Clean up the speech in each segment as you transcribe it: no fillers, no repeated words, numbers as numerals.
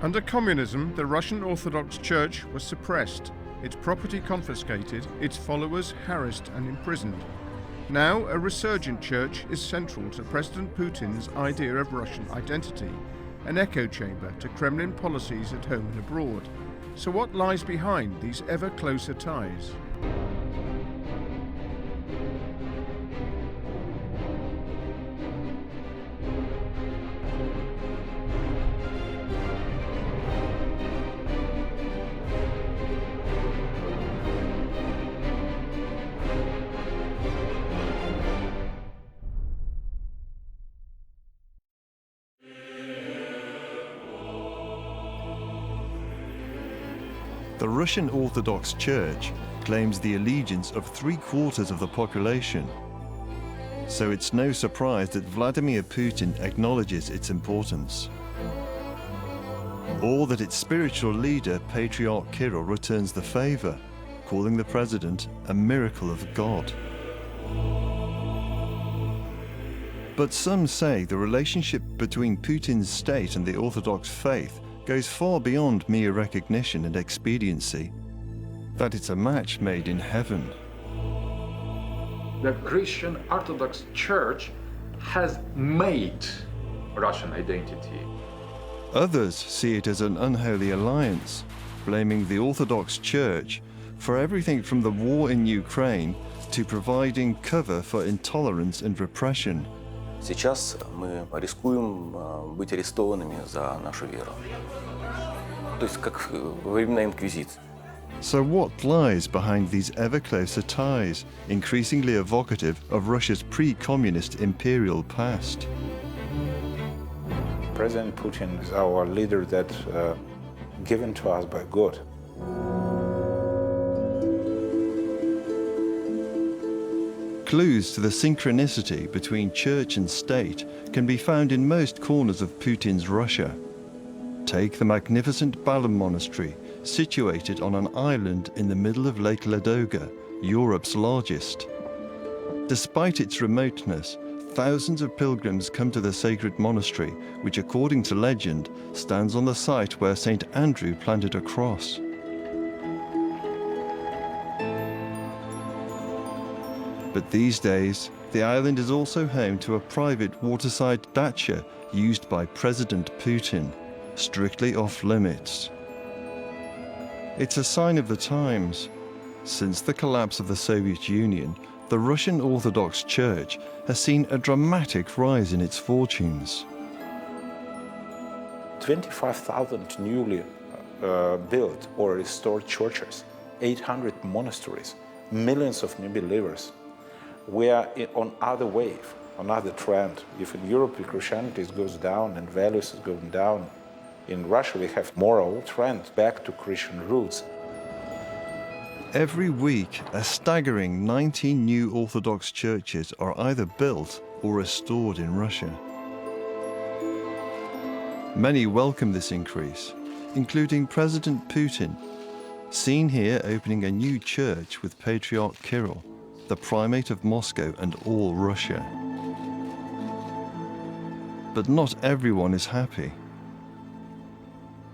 Under communism, the Russian Orthodox Church was suppressed, its property confiscated, its followers harassed and imprisoned. Now, a resurgent church is central to President Putin's idea of Russian identity, an echo chamber to Kremlin policies at home and abroad. So what lies behind these ever closer ties? The Russian Orthodox Church claims the allegiance of 3/4 of the population. So it's no surprise that Vladimir Putin acknowledges its importance. Or that its spiritual leader, Patriarch Kirill, returns the favor, calling the president a miracle of God. But some say the relationship between Putin's state and the Orthodox faith goes far beyond mere recognition and expediency, that it's a match made in heaven. The Russian Orthodox Church has made Russian identity. Others see it as an unholy alliance, blaming the Orthodox Church for everything from the war in Ukraine to providing cover for intolerance and repression. Сейчас мы рискуем быть арестованными за нашу веру. То есть как во времена Инквизиции. So what lies behind these ever closer ties, increasingly evocative of Russia's pre-communist imperial past? President Putin is our leader that given to us by God. Clues to the synchronicity between church and state can be found in most corners of Putin's Russia. Take the magnificent Balam Monastery, situated on an island in the middle of Lake Ladoga, Europe's largest. Despite its remoteness, thousands of pilgrims come to the sacred monastery, which according to legend stands on the site where St. Andrew planted a cross. But these days, the island is also home to a private waterside dacha used by President Putin, strictly off limits. It's a sign of the times. Since the collapse of the Soviet Union, the Russian Orthodox Church has seen a dramatic rise in its fortunes. 25,000 newly built or restored churches, 800 monasteries, millions of new believers. We are on other wave, another trend. If in Europe Christianity goes down and values is going down, in Russia we have moral trend back to Christian roots. Every week, a staggering 19 new Orthodox churches are either built or restored in Russia. Many welcome this increase, including President Putin, seen here opening a new church with Patriarch Kirill, the primate of Moscow and all Russia. But not everyone is happy.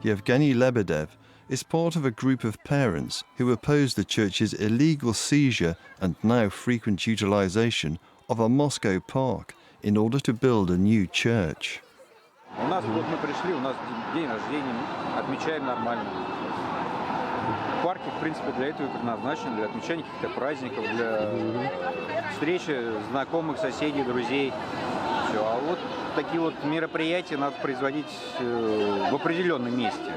Yevgeny Lebedev is part of a group of parents who oppose the church's illegal seizure and now frequent utilization of a Moscow park in order to build a new church. У нас вот мы пришли, у нас день рождения, отмечаем нормально. Парки, в принципе, для этого и предназначены, для отмечания каких-то праздников, для встречи знакомых, соседей, друзей. Все. А вот такие вот мероприятия надо производить в определенном месте.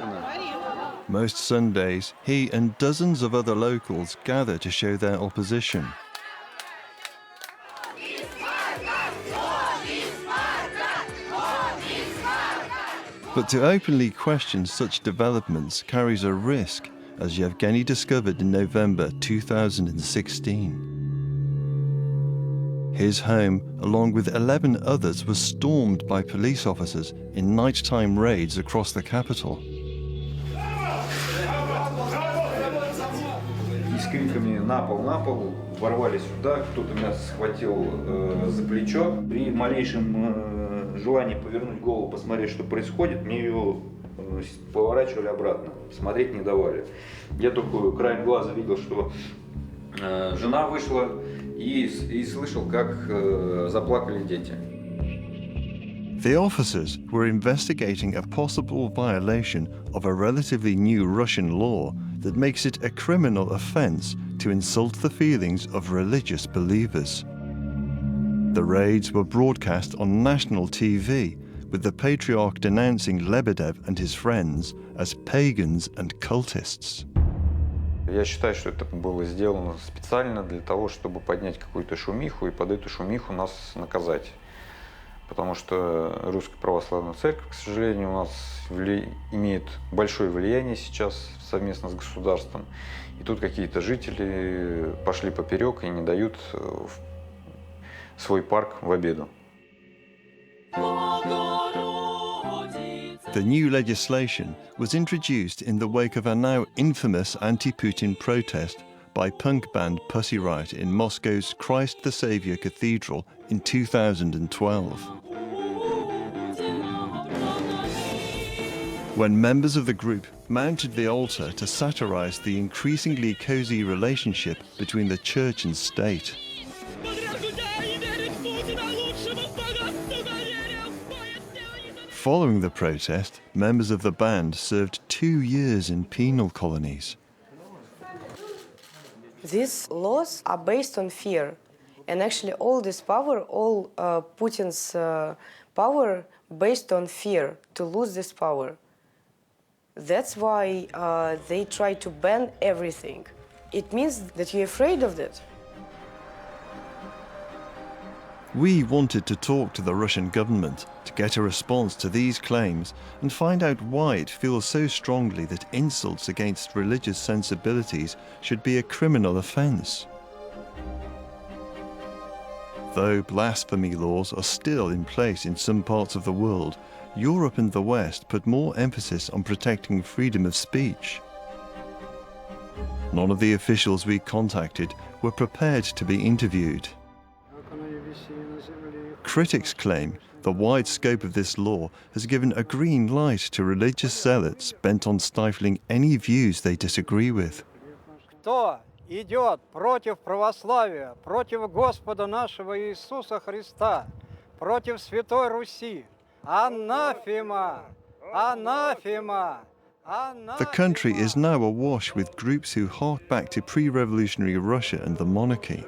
Most Sundays, he and dozens of other locals gather to show their opposition. But to openly question such developments carries a risk, as Yevgeny discovered in November 2016. His home, along with 11 others, was stormed by police officers in nighttime raids across the capital. И с криками на пол, ворвались сюда, кто-то меня схватил за плечо. При малейшем желании повернуть голову, посмотреть, что происходит, мне ее Поворачивали обратно, смотреть не давали. Я только краем глаза видел, что жена вышла и слышал, как заплакали дети. The officers were investigating a possible violation of a relatively new Russian law that makes it a criminal offense to insult the feelings of religious believers. The raids were broadcast on national TV, with the patriarch denouncing Lebedev and his friends as pagans and cultists. Я считаю, что это было сделано специально для того, чтобы поднять какую-то шумиху и под эту шумиху нас наказать. Потому что Русская Православная Церковь, к сожалению, у нас имеет большое влияние сейчас совместно с государством. И тут какие-то жители пошли поперек и не дают свой парк в обиду. The new legislation was introduced in the wake of a now infamous anti-Putin protest by punk band Pussy Riot in Moscow's Christ the Saviour Cathedral in 2012. When members of the group mounted the altar to satirize the increasingly cozy relationship between the church and state. Following the protest, members of the band served 2 years in penal colonies. These laws are based on fear. And actually all this power, all Putin's power based on fear, to lose this power. That's why they try to ban everything. It means that you're afraid of that. We wanted to talk to the Russian government to get a response to these claims and find out why it feels so strongly that insults against religious sensibilities should be a criminal offence. Though blasphemy laws are still in place in some parts of the world, Europe and the West put more emphasis on protecting freedom of speech. None of the officials we contacted were prepared to be interviewed. Critics claim the wide scope of this law has given a green light to religious zealots bent on stifling any views they disagree with. Кто идет против православия, против Господа нашего Иисуса Христа, против Святой Руси, анафема, анафема. The country is now awash with groups who hark back to pre-revolutionary Russia and the monarchy,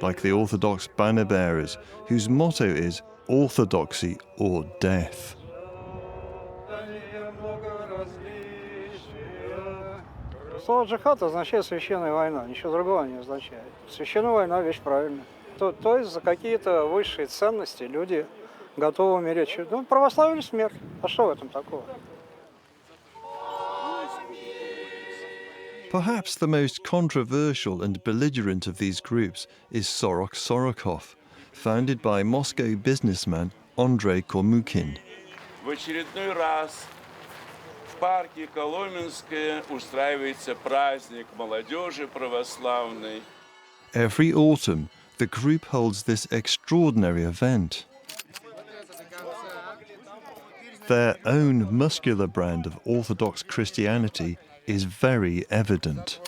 like the Orthodox banner bearers, whose motto is orthodoxy or death. Слово джихад означает священная война, ничего другого не означает. Священная война – вещь правильная. То есть за какие-то высшие ценности люди готовы умереть. Ну, православие или смерть? А что в этом такого? Perhaps the most controversial and belligerent of these groups is Sorok Sorokov, founded by Moscow businessman Andrei Kormukin. В очередной раз в парке Коломенское устраивается праздник молодежи православной. Every autumn, the group holds this extraordinary event. Their own muscular brand of Orthodox Christianity is very evident.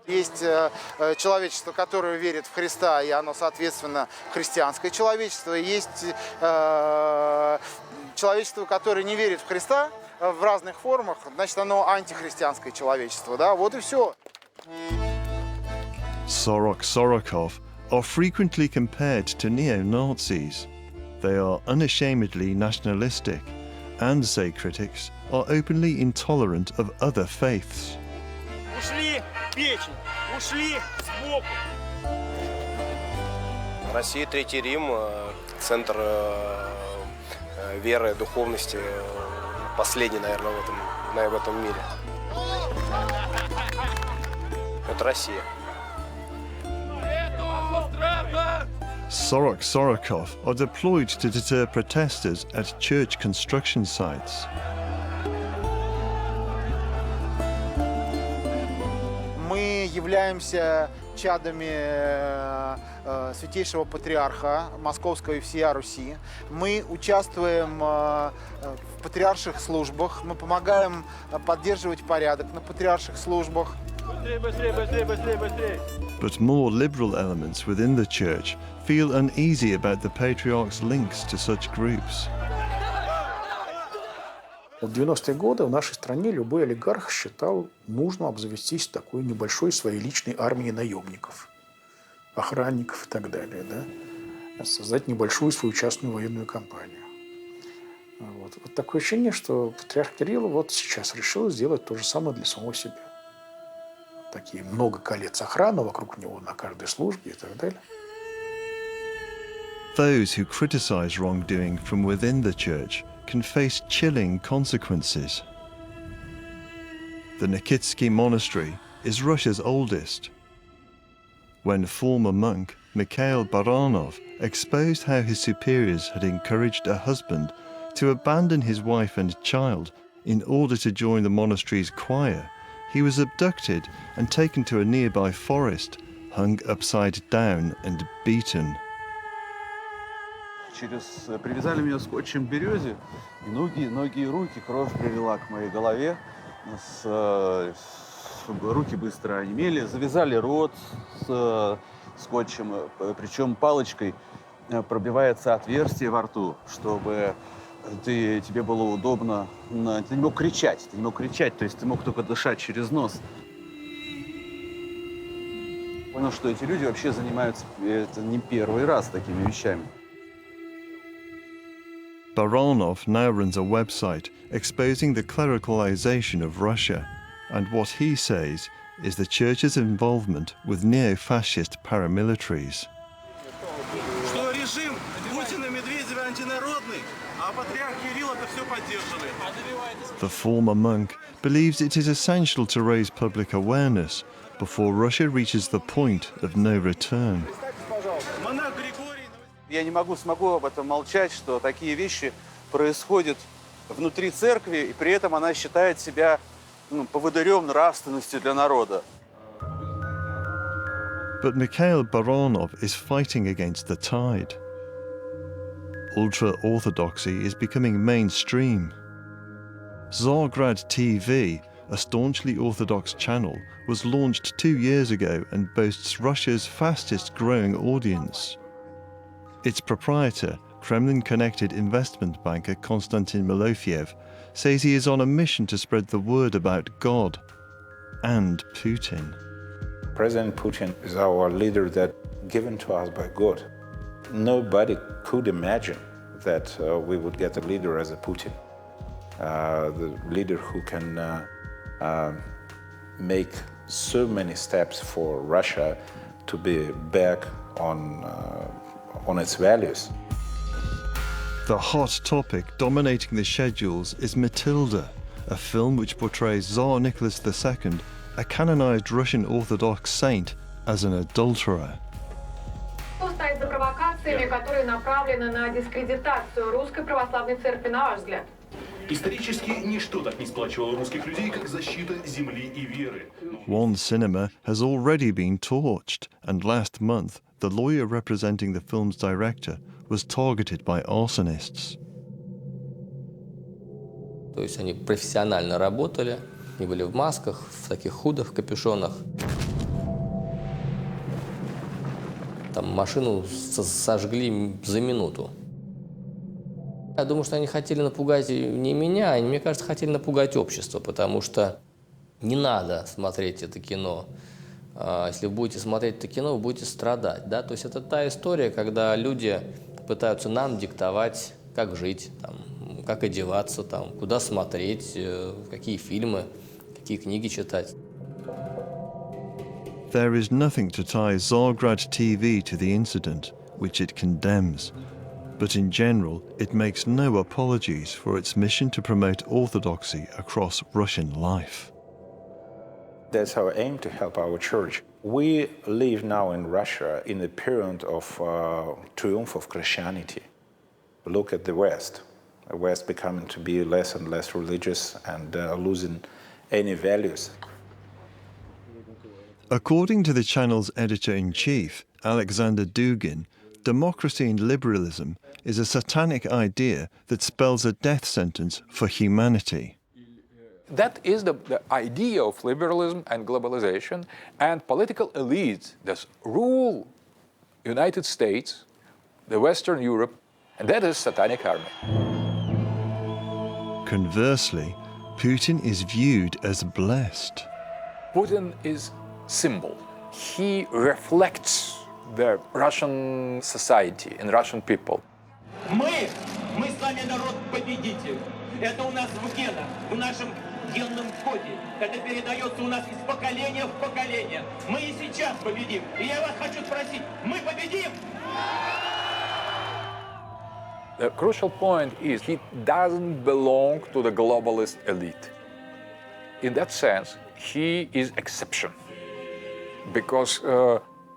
Есть человечество, которое верит в Христа, и оно, соответственно, христианское человечество. Есть человечество, которое не верит в Христа в разных формах, значит, оно антихристианское человечество. Да? Вот и все. Sorok Sorokov are frequently compared to neo-Nazis. They are unashamedly nationalistic and, say critics, are openly intolerant of other faiths. Ушли печень, ушли сбоку. Россия, Третий Рим, центр веры, духовности, последний, наверное, в этом мире. Это Россия. Sorok Sorokov are deployed to deter protesters at church construction sites. Мы являемся чадами святейшего патриарха Московского и всея Руси. Мы участвуем в патриарших службах, мы помогаем поддерживать порядок на патриарших службах. But more liberal elements within the church feel uneasy about the patriarch's links to such groups. В 90-е годы в нашей стране любой олигарх считал нужным обзавестись такой небольшой своей личной армией наемников, охранников и так далее, да? Создать небольшую свою частную военную компанию. Вот такое ощущение, что патриарх Кирилл вот сейчас решил сделать то же самое для самого себя. Такие много колец охраны вокруг него на каждой службе и так далее. Those who criticize wrongdoing from within the church can face chilling consequences. The Nikitsky monastery is Russia's oldest. When former monk Mikhail Baranov exposed how his superiors had encouraged a husband to abandon his wife and child in order to join the monastery's choir, he was abducted and taken to a nearby forest, hung upside down and beaten. Привязали меня скотчем к березе, и ноги и руки, кровь прилила к моей голове, руки быстро онемели, завязали рот скотчем, причем палочкой пробивается отверстие во рту, чтобы тебе было удобно, ты не мог кричать, то есть ты мог только дышать через нос. Понял, что эти люди вообще занимаются, это не первый раз такими вещами. Baranov now runs a website exposing the clericalization of Russia and what he says is the church's involvement with neo-fascist paramilitaries. Что режим Путина, Медведева антинародный, а патриарх Кирилл это все поддерживает. The former monk believes it is essential to raise public awareness before Russia reaches the point of no return. Я не смогу об этом молчать, что такие вещи происходят внутри церкви, и при этом она считает себя поводырем нравственности для народа. But Mikhail Baranov is fighting against the tide. Ultra-Orthodoxy is becoming mainstream. Zargrad TV, a staunchly Orthodox channel, was launched 2 years ago and boasts Russia's fastest growing audience. Its proprietor, Kremlin-connected investment banker Konstantin Malofeev, says he is on a mission to spread the word about God and Putin. President Putin is our leader that given to us by God. Nobody could imagine that we would get a leader as a Putin, the leader who can make so many steps for Russia to be back on its values. The hot topic dominating the schedules is Matilda, a film which portrays Tsar Nicholas II, a canonized Russian Orthodox saint, as an adulterer. Что стоит за провокациями, которые направлены на дискредитацию Русской Православной Церкви, на ваш взгляд? Исторически ничто так не сплачивало русских людей, как защита земли и веры. One cinema has already been torched, and last month the lawyer representing the film's director was targeted by arsonists. То есть они профессионально работали, они были в масках, в таких худых капюшонах. Там машину сожгли за минуту. Я думаю, что они хотели напугать не меня, они, мне кажется, хотели напугать общество, потому что не надо смотреть это кино. Если вы будете смотреть это кино, вы будете страдать. Да? То есть это та история, когда люди пытаются нам диктовать, как жить, там, как одеваться, там, куда смотреть, какие фильмы, какие книги читать. There is nothing to tie Zargrad TV to the incident, which it condemns. But in general, it makes no apologies for its mission to promote orthodoxy across Russian life. That's our aim, to help our church. We live now in Russia in a period of triumph of Christianity. Look at the West. The West becoming to be less and less religious and losing any values. According to the channel's editor-in-chief, Alexander Dugin, democracy and liberalism is a satanic idea that spells a death sentence for humanity. That is the idea of liberalism and globalization and political elites that rule United States, the Western Europe, and that is satanic army. Conversely, Putin is viewed as blessed. Putin is symbol. He reflects the Russian society and Russian people. Мы с вами народ победитель. Это у нас в генах, в нашем генном коде. Это передается у нас из поколения в поколение. Мы и сейчас победим. И я вас хочу спросить, мы победим? The crucial point is he doesn't belong to the globalist elite. In that sense, he is exception because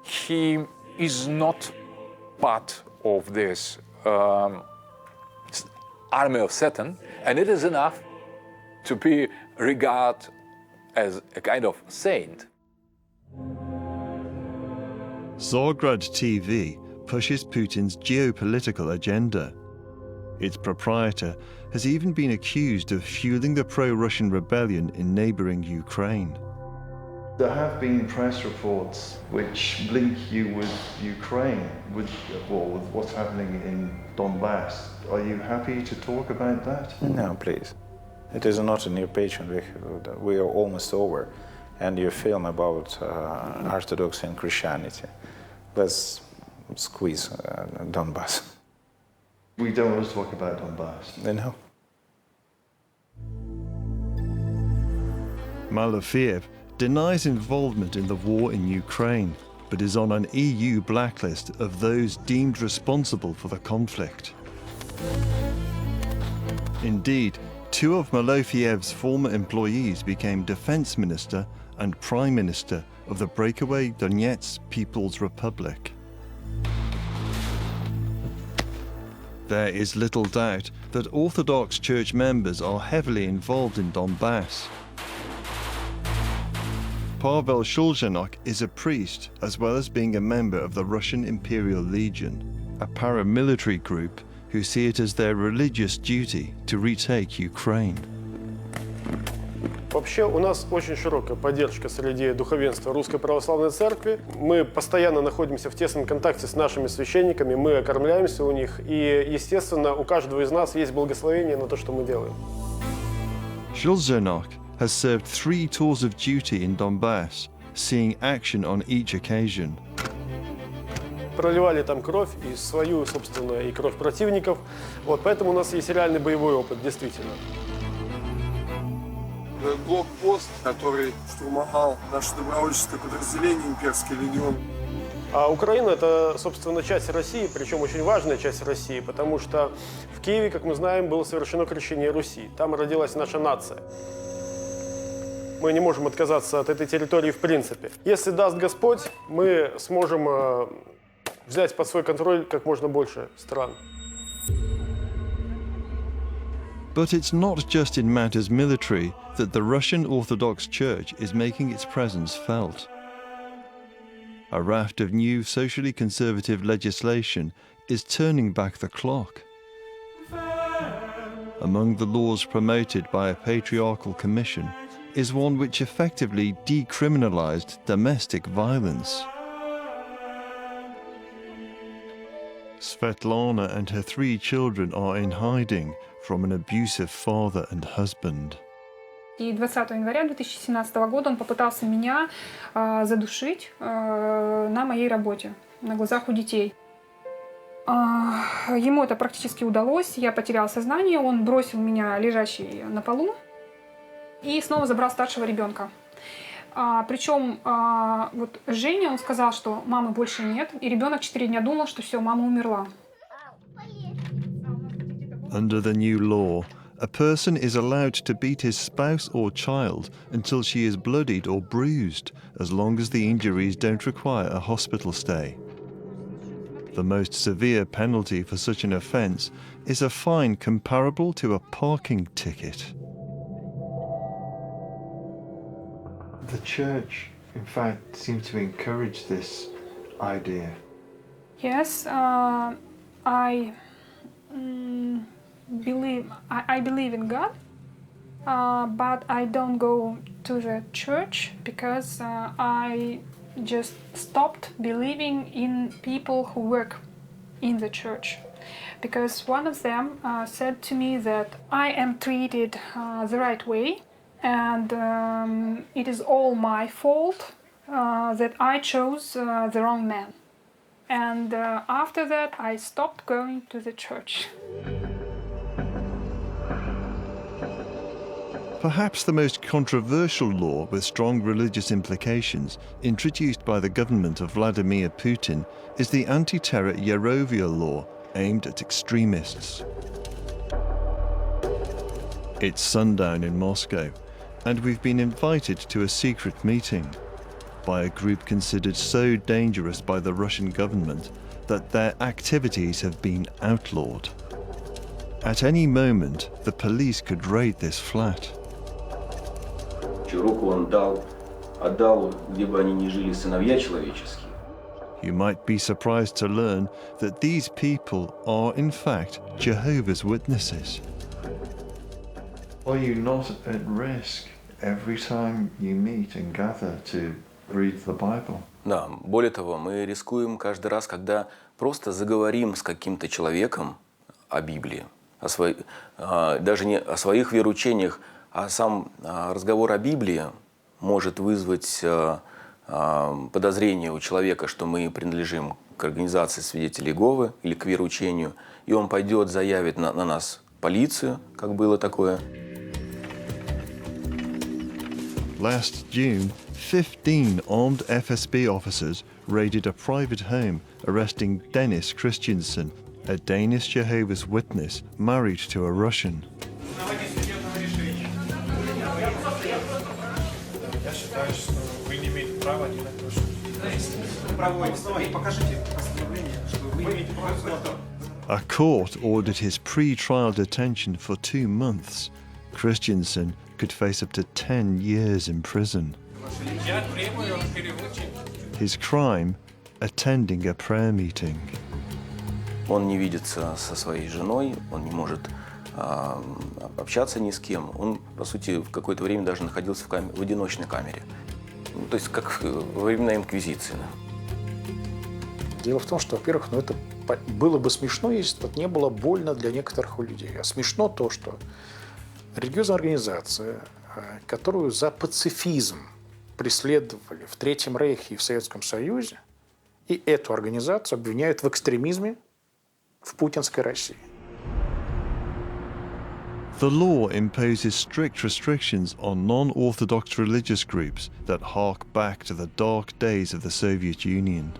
he is not part of this army of Satan, and it is enough to be regarded as a kind of saint. Zagrad TV pushes Putin's geopolitical agenda. Its proprietor has even been accused of fueling the pro-Russian rebellion in neighbouring Ukraine. There have been press reports which link you with Ukraine, with what's happening in Donbass. Are you happy to talk about that? No, please. It is not a new page, and we are almost over. And your film about Orthodoxy and Christianity. Let's squeeze Donbass. We don't want to talk about Donbass. No. Malofeev denies involvement in the war in Ukraine, but is on an EU blacklist of those deemed responsible for the conflict. Indeed, two of Malofeev's former employees became defense minister and prime minister of the breakaway Donetsk People's Republic. There is little doubt that Orthodox Church members are heavily involved in Donbass. Pavel Shulzhenok is a priest, as well as being a member of the Russian Imperial Legion, a paramilitary group who see it as their religious duty to retake Ukraine. Вообще у нас очень широкая поддержка среди духовенства Русской Православной Церкви. Мы постоянно находимся в тесном контакте с нашими священниками, мы окормляемся у них, и, естественно, у каждого из нас есть благословение на то, что мы делаем. Shulzhenok has served 3 tours of duty in Donbass, seeing action on each occasion. Проливали там кровь, и свою, собственно, и кровь противников. Вот, поэтому у нас есть реальный боевой опыт, действительно. Блокпост, который штурмовал наше добровольческое подразделение, имперский легион. А Украина – это, собственно, часть России, причем очень важная часть России, потому что в Киеве, как мы знаем, было совершено крещение Руси. Там родилась наша нация. Мы не можем отказаться от этой территории в принципе. Если даст Господь, мы сможем взять под свой контроль как можно больше стран. But it's not just in matters military that the Russian Orthodox Church is making its presence felt. A raft of new socially conservative legislation is turning back the clock. Among the laws promoted by a patriarchal commission is one which effectively decriminalized domestic violence. Svetlana and her 3 children are in hiding from an abusive father and husband. И 20 января 2017 года он попытался меня задушить на моей работе, на глазах у детей. Ему это практически удалось, я потеряла сознание, он бросил меня лежащей на полу и снова забрал старшего ребенка. Причем вот Женя, он сказал, что мамы больше нет, и ребенок 4 дня думал, что все, мама умерла. Under the new law, a person is allowed to beat his spouse or child until she is bloodied or bruised, as long as the injuries don't require a hospital stay. The most severe penalty for such an offence is a fine comparable to a parking ticket. The Church in fact, seem to encourage this idea. Yes, I believe in God, but I don't go to the church because I just stopped believing in people who work in the church. Because one of them said to me that I am treated the right way, and it is all my fault that I chose the wrong man. And after that, I stopped going to the church. Perhaps the most controversial law with strong religious implications introduced by the government of Vladimir Putin is the anti-terror Yerovia law aimed at extremists. It's sundown in Moscow, and we've been invited to a secret meeting by a group considered so dangerous by the Russian government that their activities have been outlawed. At any moment, the police could raid this flat. Руку он отдал, где бы они ни жили, сыновья человеческие. You might be surprised to learn that these people are in fact Jehovah's Witnesses. Are you not at risk every time you meet and gather to read the Bible? Да, более того, мы рискуем каждый раз, когда просто заговорим с каким-то человеком о Библии, даже не о своих вероучениях, а сам разговор о Библии может вызвать подозрение у человека, что мы принадлежим к организации свидетелей Иеговы или к вероучению, и он пойдет, заявит на нас полицию, как было такое. Last June, 15 armed FSB officers raided a private home, arresting Dennis Christiansen, a Danish Jehovah's Witness married to a Russian. A court ordered his pre-trial detention for 2 months. Christiansen could face up to 10 years in prison. His crime, attending a prayer meeting. Он не видится со своей женой, он не может общаться ни с кем. Он, по сути, в какое-то время даже находился в одиночной камере. То есть, как во времена инквизиции. Дело в том, что, во-первых, это было бы смешно, если бы это не было больно для некоторых людей. А смешно то, что религиозная организация, которую за пацифизм преследовали в Третьем Рейхе и в Советском Союзе, и эту организацию обвиняют в экстремизме в путинской России. The law imposes strict restrictions on non-Orthodox religious groups that hark back to the dark days of the Soviet Union.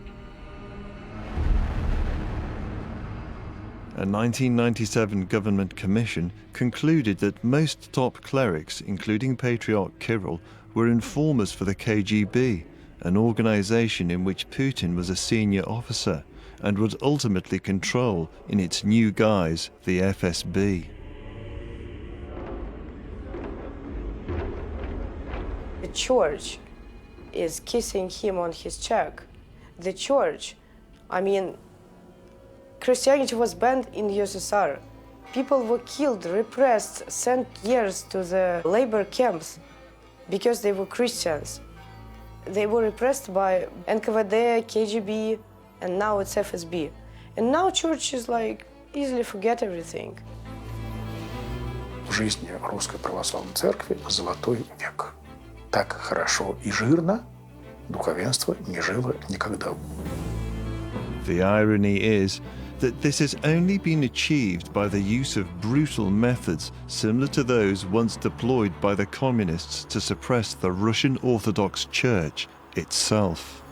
A 1997 government commission concluded that most top clerics, including Patriarch Kirill, were informers for the KGB, an organization in which Putin was a senior officer and would ultimately control, in its new guise, the FSB. The church is kissing him on his cheek. The church, Christianity was banned in USSR. People were killed, repressed, sent years to the labor camps because they were Christians. They were repressed by NKVD, KGB, and now it's FSB. And now church is easily forget everything. В жизни Русской Православной Церкви золотой век. Так хорошо и жирно духовенство не жило никогда. The irony is that this has only been achieved by the use of brutal methods similar to those once deployed by the communists to suppress the Russian Orthodox Church itself.